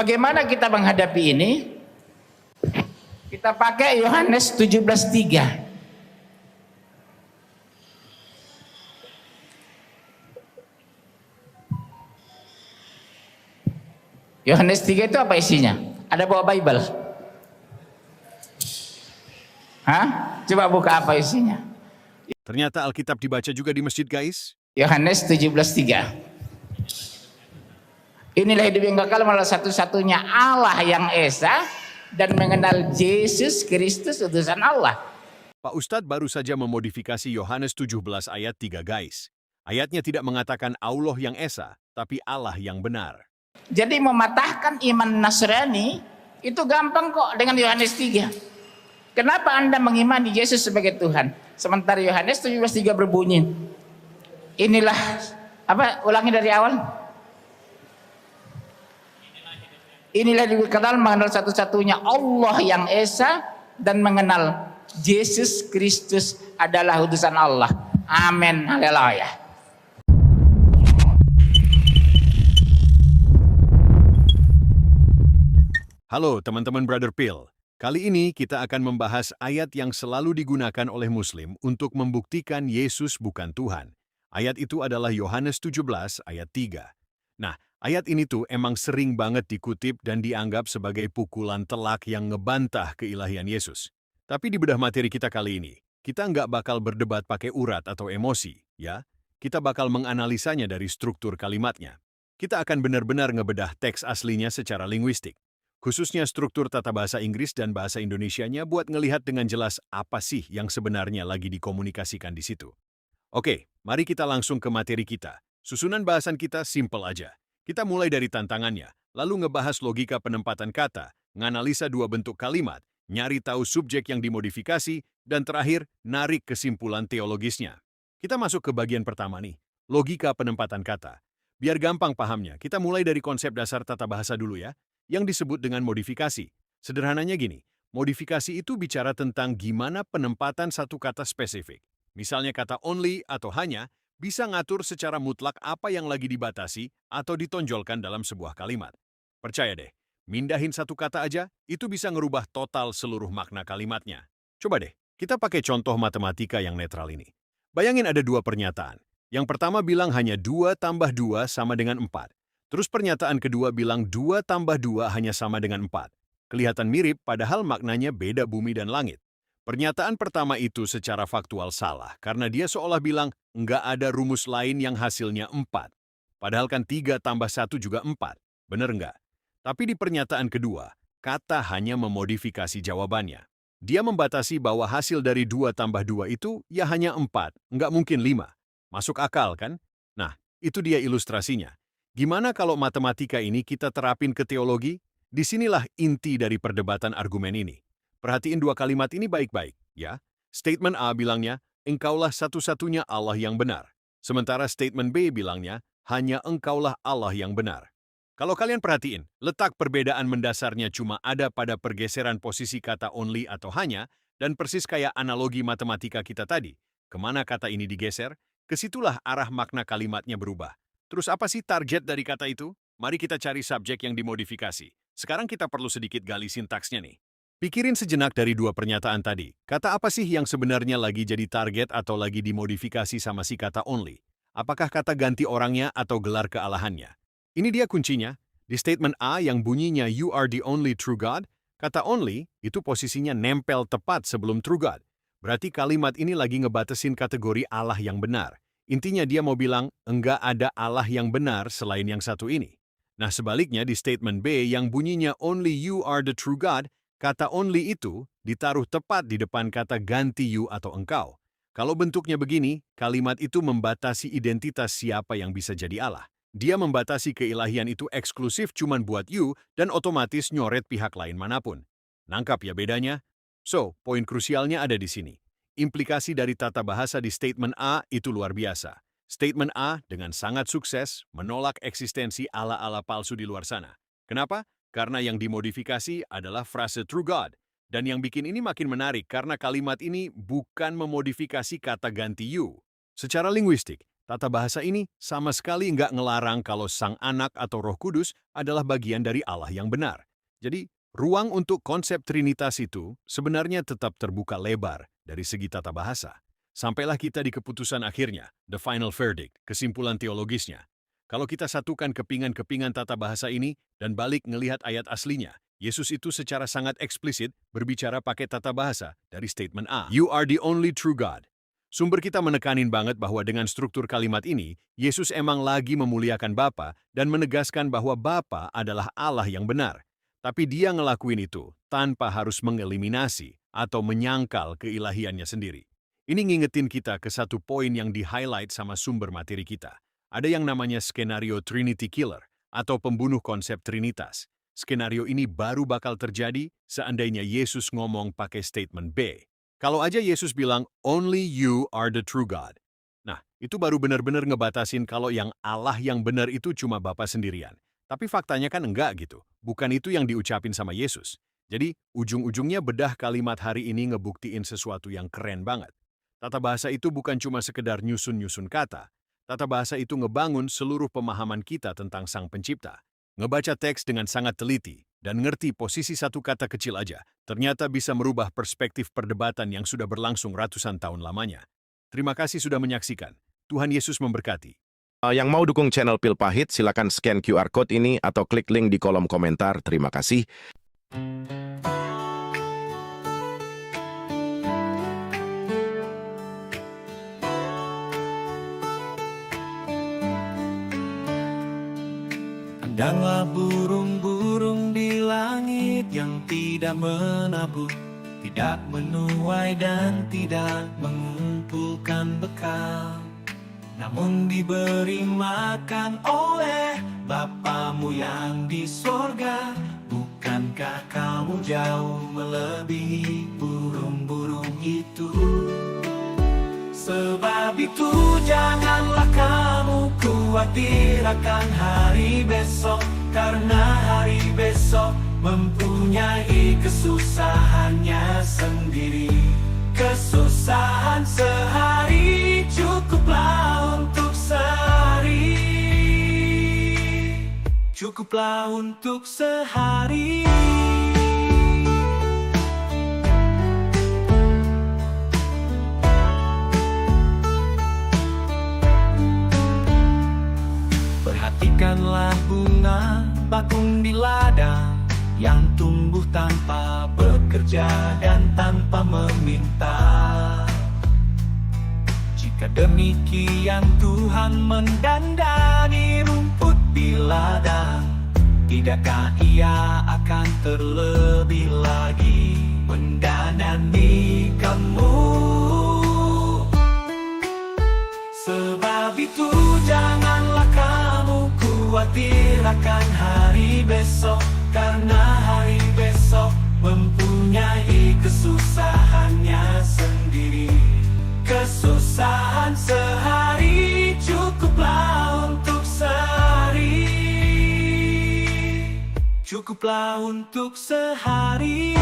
Bagaimana kita menghadapi ini? Kita pakai Yohanes 17:3. Yohanes 3 itu apa isinya? Ada bawa Bible? Hah? Coba buka apa isinya? Ternyata Alkitab dibaca juga di masjid, guys. Yohanes 17:3. Inilah hidup yang kekal melalui satu-satunya Allah yang Esa dan mengenal Yesus Kristus utusan Allah. Pak Ustadz baru saja memodifikasi Yohanes 17 ayat 3, guys. Ayatnya tidak mengatakan Allah yang Esa, tapi Allah yang benar. Jadi mematahkan iman Nasrani itu gampang kok dengan Yohanes 3. Kenapa Anda mengimani Yesus sebagai Tuhan? Sementara Yohanes 17:3 berbunyi, inilah apa? Ulangi dari awal. Inilah dikenal mengenal satu-satunya Allah yang Esa dan mengenal Yesus Kristus adalah utusan Allah. Amin. Haleluya. Halo teman-teman Brother Phil. Kali ini kita akan membahas ayat yang selalu digunakan oleh Muslim untuk membuktikan Yesus bukan Tuhan. Ayat itu adalah Yohanes 17 ayat 3. Nah, ayat ini tuh emang sering banget dikutip dan dianggap sebagai pukulan telak yang ngebantah keilahian Yesus. Tapi di bedah materi kita kali ini, kita nggak bakal berdebat pakai urat atau emosi, ya. Kita bakal menganalisanya dari struktur kalimatnya. Kita akan benar-benar ngebedah teks aslinya secara linguistik. Khususnya struktur tata bahasa Inggris dan bahasa Indonesianya buat ngelihat dengan jelas apa sih yang sebenarnya lagi dikomunikasikan di situ. Oke, mari kita langsung ke materi kita. Susunan bahasan kita simple aja. Kita mulai dari tantangannya, lalu ngebahas logika penempatan kata, nganalisa dua bentuk kalimat, nyari tahu subjek yang dimodifikasi, dan terakhir, narik kesimpulan teologisnya. Kita masuk ke bagian pertama nih, logika penempatan kata. Biar gampang pahamnya, kita mulai dari konsep dasar tata bahasa dulu ya, yang disebut dengan modifikasi. Sederhananya gini, modifikasi itu bicara tentang gimana penempatan satu kata spesifik. Misalnya kata only atau hanya, bisa ngatur secara mutlak apa yang lagi dibatasi atau ditonjolkan dalam sebuah kalimat. Percaya deh, mindahin satu kata aja, itu bisa ngerubah total seluruh makna kalimatnya. Coba deh, kita pakai contoh matematika yang netral ini. Bayangin ada dua pernyataan. Yang pertama bilang hanya 2 tambah 2 sama dengan 4. Terus pernyataan kedua bilang 2 tambah 2 hanya sama dengan 4. Kelihatan mirip, padahal maknanya beda bumi dan langit. Pernyataan pertama itu secara faktual salah, karena dia seolah bilang nggak ada rumus lain yang hasilnya 4. Padahal kan 3 tambah 1 juga 4. Bener nggak? Tapi di pernyataan kedua, kata hanya memodifikasi jawabannya. Dia membatasi bahwa hasil dari 2 tambah 2 itu ya hanya 4, nggak mungkin 5. Masuk akal kan? Nah, itu dia ilustrasinya. Gimana kalau matematika ini kita terapin ke teologi? Disinilah inti dari perdebatan argumen ini. Perhatiin dua kalimat ini baik-baik, ya. Statement A bilangnya, engkaulah satu-satunya Allah yang benar. Sementara statement B bilangnya, hanya engkaulah Allah yang benar. Kalau kalian perhatiin, letak perbedaan mendasarnya cuma ada pada pergeseran posisi kata only atau hanya, dan persis kayak analogi matematika kita tadi. Kemana kata ini digeser, kesitulah arah makna kalimatnya berubah. Terus apa sih target dari kata itu? Mari kita cari subjek yang dimodifikasi. Sekarang kita perlu sedikit gali sintaksnya nih. Pikirin sejenak dari dua pernyataan tadi. Kata apa sih yang sebenarnya lagi jadi target atau lagi dimodifikasi sama si kata only? Apakah kata ganti orangnya atau gelar kealahannya? Ini dia kuncinya. Di statement A yang bunyinya you are the only true God, kata only itu posisinya nempel tepat sebelum true God. Berarti kalimat ini lagi ngebatasin kategori Allah yang benar. Intinya dia mau bilang, enggak ada Allah yang benar selain yang satu ini. Nah sebaliknya di statement B yang bunyinya only you are the true God, kata only itu ditaruh tepat di depan kata ganti you atau engkau. Kalau bentuknya begini, kalimat itu membatasi identitas siapa yang bisa jadi Allah. Dia membatasi keilahian itu eksklusif cuman buat you dan otomatis nyoret pihak lain manapun. Nangkap ya bedanya? So, poin krusialnya ada di sini. Implikasi dari tata bahasa di statement A itu luar biasa. Statement A dengan sangat sukses menolak eksistensi ala-ala palsu di luar sana. Kenapa? Karena yang dimodifikasi adalah frase true God. Dan yang bikin ini makin menarik karena kalimat ini bukan memodifikasi kata ganti you. Secara linguistik, Tata bahasa ini sama sekali nggak ngelarang kalau Sang Anak atau Roh Kudus adalah bagian dari Allah yang benar. Jadi, ruang untuk konsep Trinitas itu sebenarnya tetap terbuka lebar dari segi tata bahasa. Sampailah kita di keputusan akhirnya, the final verdict, kesimpulan teologisnya. Kalau kita satukan kepingan-kepingan tata bahasa ini dan balik ngelihat ayat aslinya, Yesus itu secara sangat eksplisit berbicara pakai tata bahasa dari statement A. You are the only true God. Sumber kita menekanin banget bahwa dengan struktur kalimat ini, Yesus emang lagi memuliakan Bapa dan menegaskan bahwa Bapa adalah Allah yang benar. Tapi dia ngelakuin itu tanpa harus mengeliminasi atau menyangkal keilahiannya sendiri. Ini ngingetin kita ke satu poin yang di-highlight sama sumber materi kita. Ada yang namanya skenario Trinity Killer atau pembunuh konsep Trinitas. Skenario ini baru bakal terjadi seandainya Yesus ngomong pakai statement B. Kalau aja Yesus bilang, only you are the true God. Nah, itu baru benar-benar ngebatasin kalau yang Allah yang benar itu cuma Bapa sendirian. Tapi faktanya kan enggak gitu. Bukan itu yang diucapin sama Yesus. Jadi, ujung-ujungnya bedah kalimat hari ini ngebuktiin sesuatu yang keren banget. Tata bahasa itu bukan cuma sekedar nyusun-nyusun kata. Tata bahasa itu ngebangun seluruh pemahaman kita tentang Sang Pencipta. Ngebaca teks dengan sangat teliti dan ngerti posisi satu kata kecil aja, ternyata bisa merubah perspektif perdebatan yang sudah berlangsung ratusan tahun lamanya. Terima kasih sudah menyaksikan. Tuhan Yesus memberkati. Yang mau dukung channel Pil Pahit, silakan scan QR Code ini atau klik link di kolom komentar. Terima kasih. Pandanglah burung-burung di langit yang tidak menabur, tidak menuai dan tidak mengumpulkan bekal, namun diberi makan oleh Bapamu yang di sorga. Bukankah kamu jauh melebihi burung-burung itu? Sebab itu janganlah kamu khawatir akan hari besok, karena hari besok mempunyai kesusahannya sendiri. Kesusahan sehari cukuplah untuk sehari. Cukuplah untuk sehari. Perhatikanlah bunga bakung di ladang yang tumbuh tanpa bekerja dan tanpa meminta. Jika demikian Tuhan mendandani rumput di ladang, tidakkah Ia akan terlebih lagi mendandani kamu? Sebab itu janganlah kamu khawatir akan hari besok, karena hari besok mempunyai kesusahannya sendiri. Kesusahan sehari cukuplah untuk sehari. Cukuplah untuk sehari.